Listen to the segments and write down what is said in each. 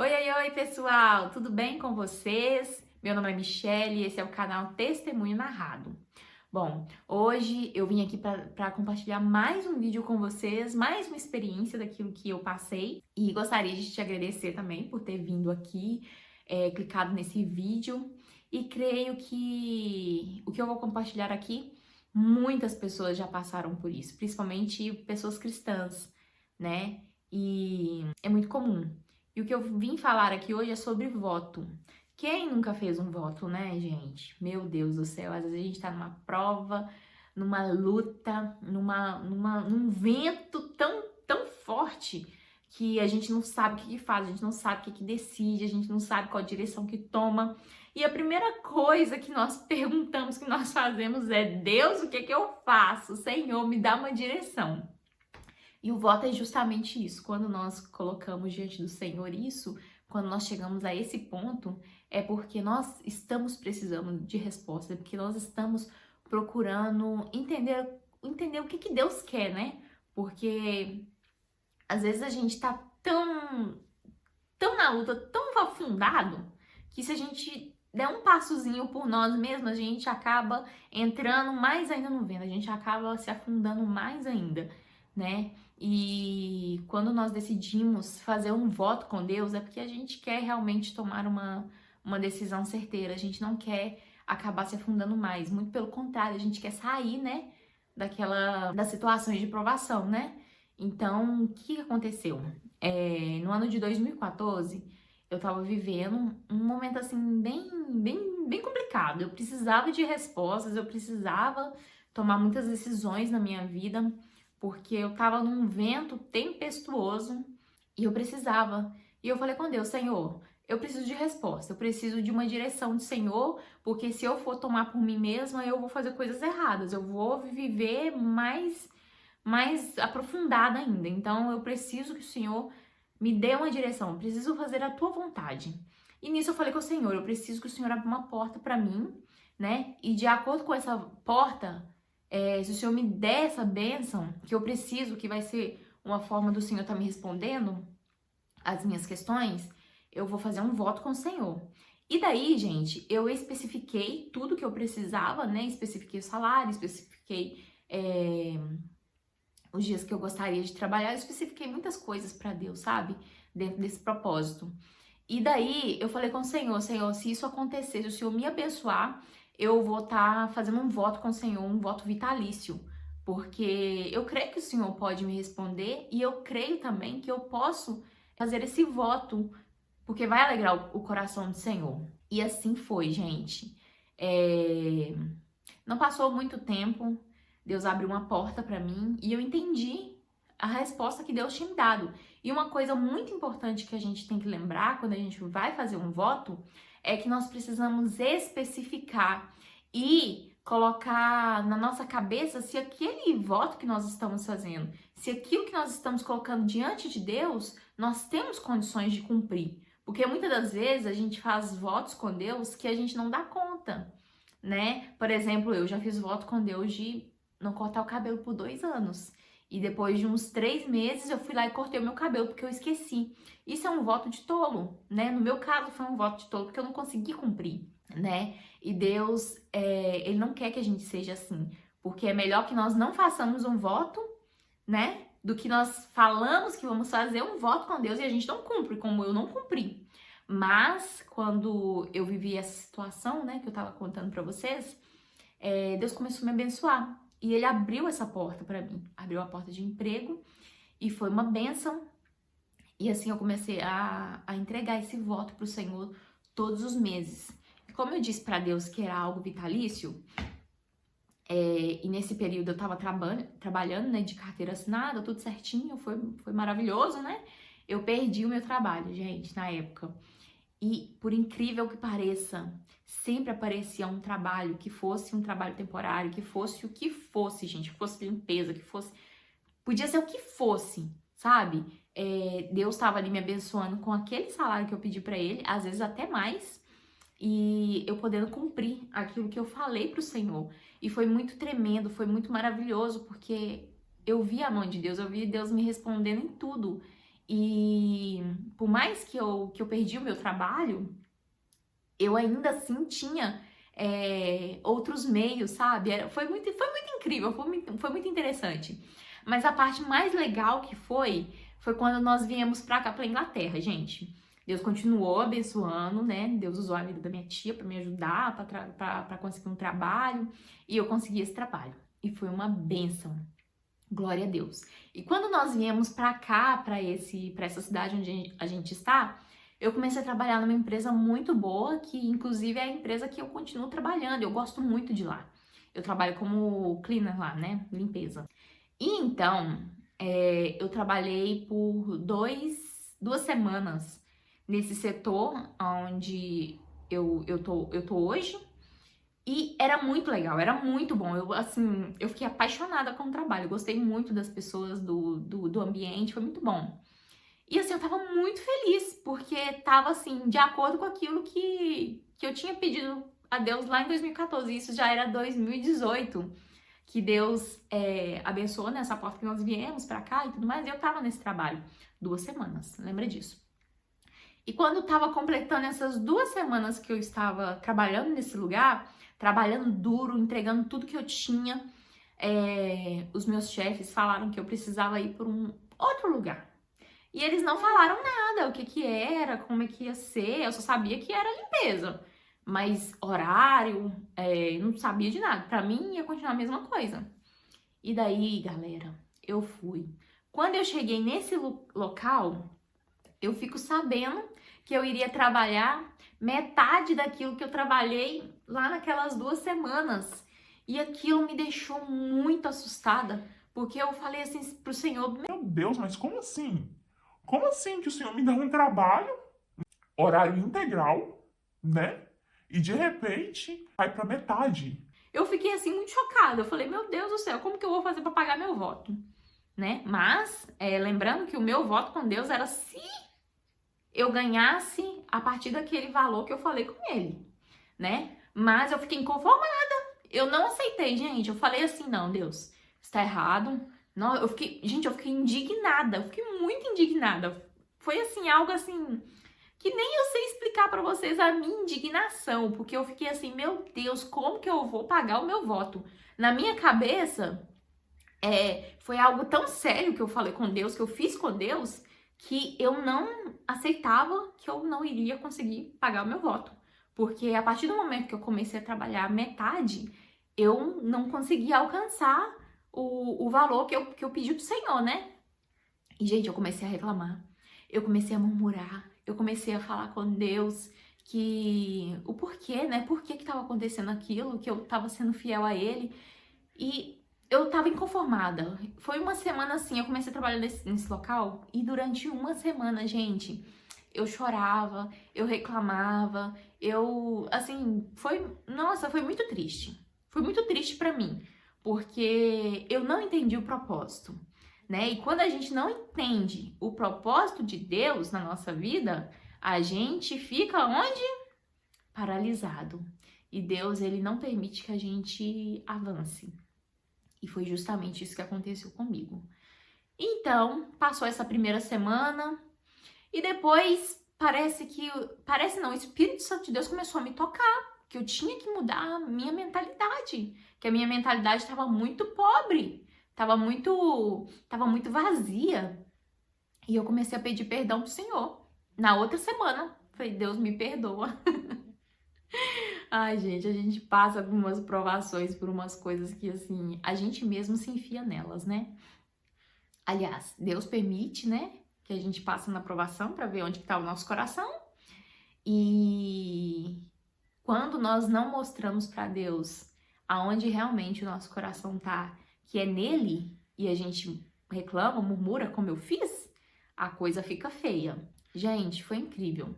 Oi, pessoal! Tudo bem com vocês? Meu nome é Michelle e esse é o canal Testemunho Narrado. Bom, hoje eu vim aqui para compartilhar mais um vídeo com vocês, mais uma experiência daquilo que eu passei e gostaria de te agradecer também por ter vindo aqui, clicado nesse vídeo e creio que o que eu vou compartilhar aqui, muitas pessoas já passaram por isso, principalmente pessoas cristãs, né? E é muito comum. E o que eu vim falar aqui hoje é sobre voto. Quem nunca fez um voto, né, gente? Meu Deus do céu, às vezes a gente tá numa prova, numa luta, num vento tão forte que a gente não sabe o que faz, a gente não sabe o que decide, a gente não sabe qual direção que toma. E a primeira coisa que nós perguntamos, que nós fazemos é: Deus, o que eu faço? Senhor, me dá uma direção. E o voto é justamente isso. Quando nós colocamos diante do Senhor isso, quando nós chegamos a esse ponto, é porque nós estamos precisando de resposta, é porque nós estamos procurando entender o que Deus quer, né? Porque às vezes a gente tá tão na luta, tão afundado, que se a gente der um passozinho por nós mesmos, a gente acaba entrando mais ainda no vento, a gente acaba se afundando mais ainda, né? E quando nós decidimos fazer um voto com Deus, é porque a gente quer realmente tomar uma decisão certeira, a gente não quer acabar se afundando mais, muito pelo contrário, a gente quer sair, né, das situações de provação, né? Então, o que aconteceu? No ano de 2014, eu tava vivendo um momento assim bem complicado. Eu precisava de respostas, eu precisava tomar muitas decisões na minha vida, porque eu tava num vento tempestuoso e eu precisava. E eu falei com Deus: Senhor, eu preciso de resposta, eu preciso de uma direção do Senhor, porque se eu for tomar por mim mesma, eu vou fazer coisas erradas, eu vou viver mais aprofundada ainda. Então eu preciso que o Senhor me dê uma direção, eu preciso fazer a tua vontade. E nisso eu falei com o Senhor: eu preciso que o Senhor abra uma porta para mim, né? E de acordo com essa porta, se o Senhor me der essa bênção que eu preciso, que vai ser uma forma do Senhor estar me respondendo as minhas questões, eu vou fazer um voto com o Senhor. E daí, gente, eu especifiquei tudo que eu precisava, né? Especifiquei o salário, especifiquei os dias que eu gostaria de trabalhar, eu especifiquei muitas coisas para Deus, sabe? Dentro desse propósito. E daí eu falei com o Senhor: Senhor, se isso acontecer, se o Senhor me abençoar, eu vou estar fazendo um voto com o Senhor, um voto vitalício. Porque eu creio que o Senhor pode me responder e eu creio também que eu posso fazer esse voto, porque vai alegrar o coração do Senhor. E assim foi, gente. Não passou muito tempo, Deus abriu uma porta para mim e eu entendi a resposta que Deus tinha me dado. E uma coisa muito importante que a gente tem que lembrar quando a gente vai fazer um voto é que nós precisamos especificar e colocar na nossa cabeça se aquele voto que nós estamos fazendo, se aquilo que nós estamos colocando diante de Deus, nós temos condições de cumprir. Porque muitas das vezes a gente faz votos com Deus que a gente não dá conta, né? Por exemplo, eu já fiz voto com Deus de não cortar o cabelo por 2 anos. E depois de uns 3 meses eu fui lá e cortei o meu cabelo porque eu esqueci. Isso é um voto de tolo, né? No meu caso foi um voto de tolo porque eu não consegui cumprir, né? E Deus, ele não quer que a gente seja assim. Porque é melhor que nós não façamos um voto, né? Do que nós falamos que vamos fazer um voto com Deus e a gente não cumpre, como eu não cumpri. Mas quando eu vivi essa situação, né, que eu tava contando pra vocês, Deus começou a me abençoar. E ele abriu essa porta para mim, abriu a porta de emprego e foi uma bênção. E assim eu comecei a entregar esse voto para o Senhor todos os meses. E como eu disse para Deus que era algo vitalício, e nesse período eu estava trabalhando, né, de carteira assinada, tudo certinho, foi maravilhoso, né? Eu perdi o meu trabalho, gente, na época. E, por incrível que pareça, sempre aparecia um trabalho que fosse um trabalho temporário, que fosse o que fosse, gente, que fosse limpeza, que fosse... Podia ser o que fosse, sabe? Deus estava ali me abençoando com aquele salário que eu pedi pra ele, às vezes até mais, e eu podendo cumprir aquilo que eu falei pro Senhor. E foi muito tremendo, foi muito maravilhoso, porque eu vi a mão de Deus, eu vi Deus me respondendo em tudo. E por mais que eu perdi o meu trabalho, eu ainda assim tinha outros meios, sabe? Foi muito incrível, foi muito interessante. Mas a parte mais legal que foi quando nós viemos pra cá, pra Inglaterra, gente. Deus continuou abençoando, né? Deus usou a vida da minha tia pra me ajudar, pra conseguir um trabalho. E eu consegui esse trabalho. E foi uma bênção. Glória a Deus. E quando nós viemos pra cá, pra essa cidade onde a gente está, eu comecei a trabalhar numa empresa muito boa, que inclusive é a empresa que eu continuo trabalhando. Eu gosto muito de lá. Eu trabalho como cleaner lá, né? Limpeza. E então, eu trabalhei por 2 semanas nesse setor onde eu tô hoje. E era muito legal, era muito bom. Eu fiquei apaixonada com o trabalho. Eu gostei muito das pessoas, do ambiente, foi muito bom. E assim, eu tava muito feliz, porque tava assim, de acordo com aquilo que eu tinha pedido a Deus lá em 2014. Isso já era 2018, que Deus abençoou nessa porta que nós viemos pra cá e tudo mais. E eu tava nesse trabalho 2 semanas, lembra disso? E quando eu tava completando essas 2 semanas que eu estava trabalhando nesse lugar, trabalhando duro, entregando tudo que eu tinha, os meus chefes falaram que eu precisava ir para um outro lugar. E eles não falaram nada, o que que era, como é que ia ser, eu só sabia que era limpeza. Mas horário, não sabia de nada. Pra mim ia continuar a mesma coisa. E daí, galera, eu fui. Quando eu cheguei nesse local, eu fico sabendo que eu iria trabalhar metade daquilo que eu trabalhei lá naquelas 2 semanas. E aquilo me deixou muito assustada, porque eu falei assim pro Senhor: Meu Deus, mas como assim? Como assim que o senhor me dá um trabalho, horário integral, né? E de repente vai pra metade. eu fiquei assim muito chocada. Eu falei: meu Deus do céu, como que eu vou fazer para pagar meu voto? Né? Mas, lembrando que o meu voto com Deus era se eu ganhasse a partir daquele valor que eu falei com ele, né? Mas eu fiquei inconformada. Eu não aceitei, gente. Eu falei assim: não, Deus, está errado. Não, eu fiquei indignada. Eu fiquei muito indignada. Foi assim, algo assim que nem eu sei explicar pra vocês a minha indignação, porque eu fiquei assim: meu Deus, como que eu vou pagar o meu voto? Na minha cabeça, foi algo tão sério que eu falei com Deus, que eu fiz com Deus, que eu não aceitava que eu não iria conseguir pagar o meu voto. Porque a partir do momento que eu comecei a trabalhar metade, eu não conseguia alcançar o valor que eu pedi pro Senhor, né? E, gente, eu comecei a reclamar, eu comecei a murmurar, eu comecei a falar com Deus que o porquê, né? Por que estava acontecendo aquilo, que eu estava sendo fiel a Ele. E eu tava inconformada. Foi uma semana assim, eu comecei a trabalhar nesse local e durante uma semana, gente, eu chorava, eu reclamava, nossa, foi muito triste. Foi muito triste pra mim, porque eu não entendi o propósito, né? E quando a gente não entende o propósito de Deus na nossa vida, a gente fica onde? Paralisado. E Deus, ele não permite que a gente avance. E foi justamente isso que aconteceu comigo. Então, passou essa primeira semana e depois parece não, o Espírito Santo de Deus começou a me tocar, que eu tinha que mudar a minha mentalidade, que a minha mentalidade estava muito pobre, estava muito vazia. E eu comecei a pedir perdão pro Senhor. Na outra semana, falei: Deus, me perdoa. Ai, gente, a gente passa por umas provações, por umas coisas que, assim, a gente mesmo se enfia nelas, né? Aliás, Deus permite, né, que a gente passe na provação para ver onde está o nosso coração. E quando nós não mostramos para Deus aonde realmente o nosso coração tá, que é nele, e a gente reclama, murmura, como eu fiz, a coisa fica feia. Gente, foi incrível.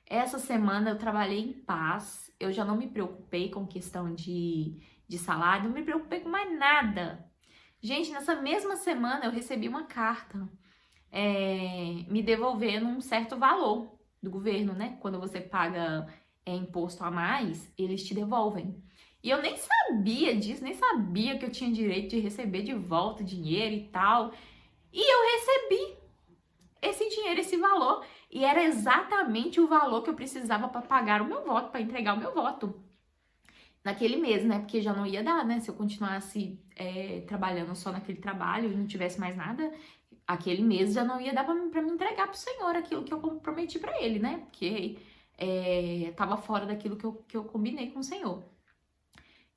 Essa semana eu trabalhei em paz, eu já não me preocupei com questão de salário, não me preocupei com mais nada. Gente, nessa mesma semana eu recebi uma carta me devolvendo um certo valor do governo, né? Quando você paga imposto a mais, eles te devolvem. E eu nem sabia disso, nem sabia que eu tinha direito de receber de volta dinheiro e tal. E eu recebi. esse dinheiro, esse valor. E era exatamente o valor que eu precisava para pagar o meu voto, para entregar o meu voto. Naquele mês, né? Porque já não ia dar, né? Se eu continuasse trabalhando só naquele trabalho e não tivesse mais nada, aquele mês já não ia dar pra me entregar pro Senhor aquilo que eu prometi pra Ele, né? Porque tava fora daquilo que eu combinei com o Senhor.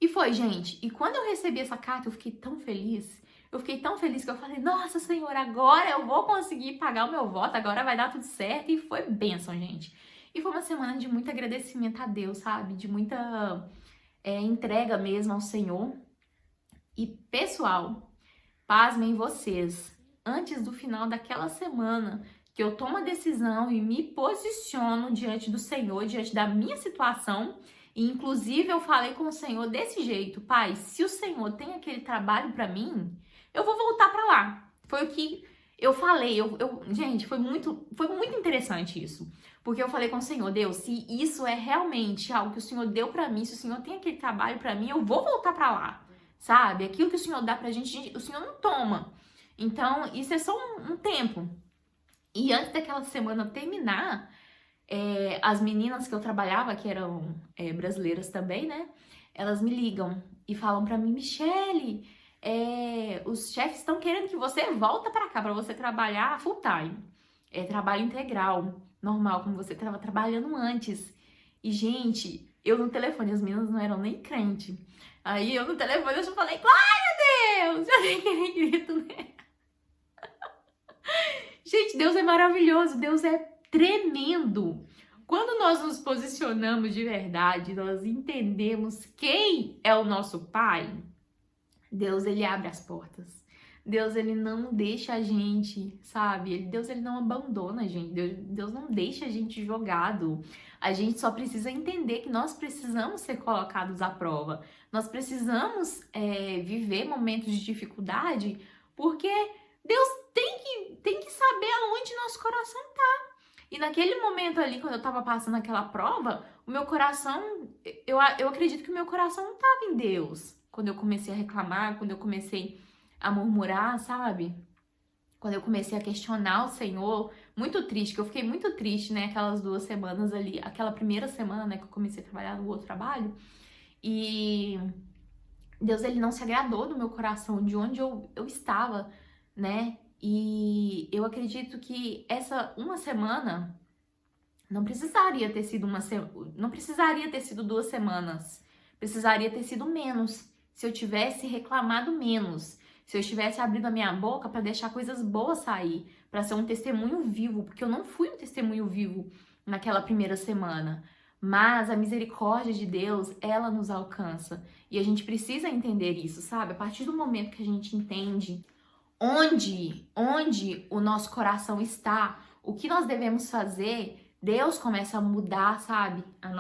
E foi, gente. E quando eu recebi essa carta, eu fiquei tão feliz. Eu fiquei tão feliz que eu falei, nossa, Senhor, agora eu vou conseguir pagar o meu voto, agora vai dar tudo certo. E foi bênção, gente. E foi uma semana de muito agradecimento a Deus, sabe? De muita entrega mesmo ao Senhor. E, pessoal, pasmem vocês, antes do final daquela semana que eu tomo a decisão e me posiciono diante do Senhor, diante da minha situação, e inclusive eu falei com o Senhor desse jeito, Pai, se o Senhor tem aquele trabalho para mim, eu vou voltar para lá. Foi o que eu falei, gente, foi muito interessante isso. Porque eu falei com o Senhor, Deus, se isso é realmente algo que o Senhor deu para mim, se o Senhor tem aquele trabalho para mim, eu vou voltar para lá, sabe? Aquilo que o Senhor dá pra gente, o Senhor não toma. Então, isso é só um tempo. E antes daquela semana terminar, as meninas que eu trabalhava, que eram brasileiras também, né? Elas me ligam e falam pra mim, Michele, os chefes estão querendo que você volta pra cá, pra você trabalhar full time. Trabalho integral, normal, como você estava trabalhando antes. E, gente, eu no telefone, as meninas não eram nem crente. Aí eu no telefone eu só falei, glória a Deus! Eu nem grito, né? Gente, Deus é maravilhoso, Deus é tremendo. Quando nós nos posicionamos de verdade, nós entendemos quem é o nosso Pai, Deus, ele abre as portas. Deus, ele não deixa a gente, sabe? Deus, ele não abandona a gente. Deus não deixa a gente jogado. A gente só precisa entender que nós precisamos ser colocados à prova. Nós precisamos viver momentos de dificuldade, porque Deus tem que saber aonde nosso coração tá. E naquele momento ali, quando eu tava passando aquela prova, o meu coração, eu acredito que o meu coração não tava em Deus. Quando eu comecei a reclamar, quando eu comecei a murmurar, sabe? Quando eu comecei a questionar o Senhor, muito triste, que eu fiquei muito triste, né? Aquelas 2 semanas ali, aquela primeira semana, né? Que eu comecei a trabalhar no outro trabalho. E Deus, ele não se agradou do meu coração, de onde eu estava, né? E eu acredito que essa uma semana não precisaria ter sido não precisaria ter sido 2 semanas. Precisaria ter sido menos. Se eu tivesse reclamado menos, se eu tivesse abrido a minha boca para deixar coisas boas sair, para ser um testemunho vivo, porque eu não fui um testemunho vivo naquela primeira semana. Mas a misericórdia de Deus, ela nos alcança. E a gente precisa entender isso, sabe? A partir do momento que a gente entende onde o nosso coração está, o que nós devemos fazer, Deus começa a mudar, sabe? O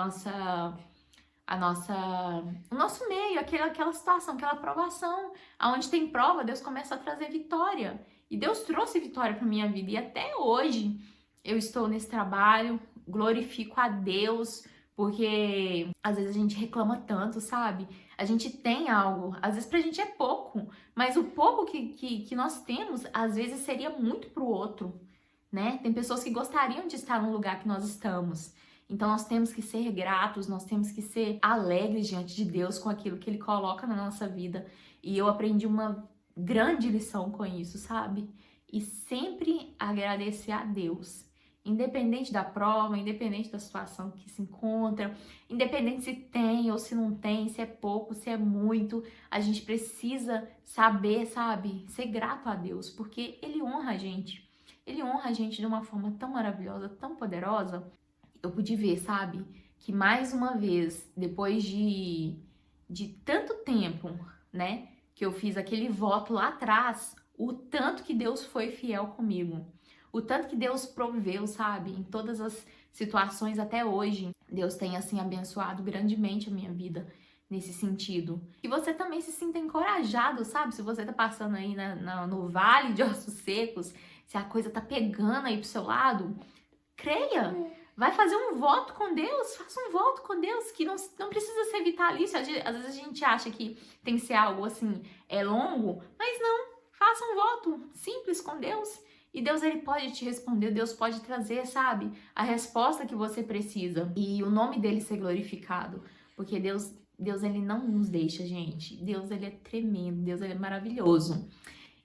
nosso meio, aquela situação, aquela provação. Aonde tem prova, Deus começa a trazer vitória. E Deus trouxe vitória para minha vida. E até hoje eu estou nesse trabalho, glorifico a Deus, porque às vezes a gente reclama tanto, sabe? A gente tem algo, às vezes pra gente é pouco, mas o pouco que nós temos, às vezes seria muito pro outro, né? Tem pessoas que gostariam de estar no lugar que nós estamos. Então nós temos que ser gratos, nós temos que ser alegres diante de Deus com aquilo que Ele coloca na nossa vida. E eu aprendi uma grande lição com isso, sabe? E sempre agradecer a Deus. Independente da prova, independente da situação que se encontra, independente se tem ou se não tem, se é pouco, se é muito, a gente precisa saber, sabe? Ser grato a Deus, porque Ele honra a gente. Ele honra a gente de uma forma tão maravilhosa, tão poderosa. Eu pude ver, sabe, que mais uma vez, depois de tanto tempo, né, que eu fiz aquele voto lá atrás, o tanto que Deus foi fiel comigo, o tanto que Deus proveu, sabe, em todas as situações até hoje. Deus tem, assim, abençoado grandemente a minha vida nesse sentido. E você também se sinta encorajado, sabe, se você tá passando aí no vale de ossos secos, se a coisa tá pegando aí pro seu lado, creia! Vai fazer um voto com Deus, faça um voto com Deus, que não precisa ser vitalício. Às vezes a gente acha que tem que ser algo assim, longo, mas não, faça um voto simples com Deus E Deus, ele pode te responder, Deus pode trazer, sabe, a resposta que você precisa. E o nome dele ser glorificado. Porque Deus, ele não nos deixa, gente. Deus, ele é tremendo, Deus, ele é maravilhoso.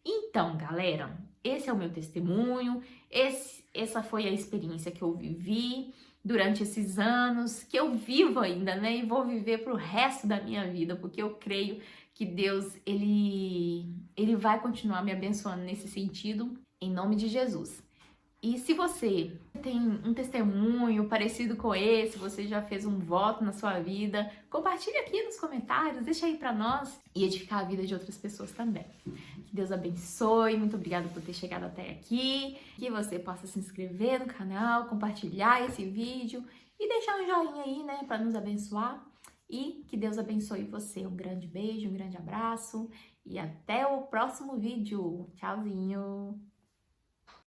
Então, galera, esse é o meu testemunho, essa foi a experiência que eu vivi durante esses anos, que eu vivo ainda, né? E vou viver pro resto da minha vida, porque eu creio que Deus, ele vai continuar me abençoando nesse sentido, em nome de Jesus. E se você tem um testemunho parecido com esse, você já fez um voto na sua vida, compartilha aqui nos comentários, deixa aí pra nós e edificar a vida de outras pessoas também. Que Deus abençoe, muito obrigada por ter chegado até aqui, que você possa se inscrever no canal, compartilhar esse vídeo e deixar um joinha aí, né, pra nos abençoar. E que Deus abençoe você. Um grande beijo, um grande abraço e até o próximo vídeo. Tchauzinho!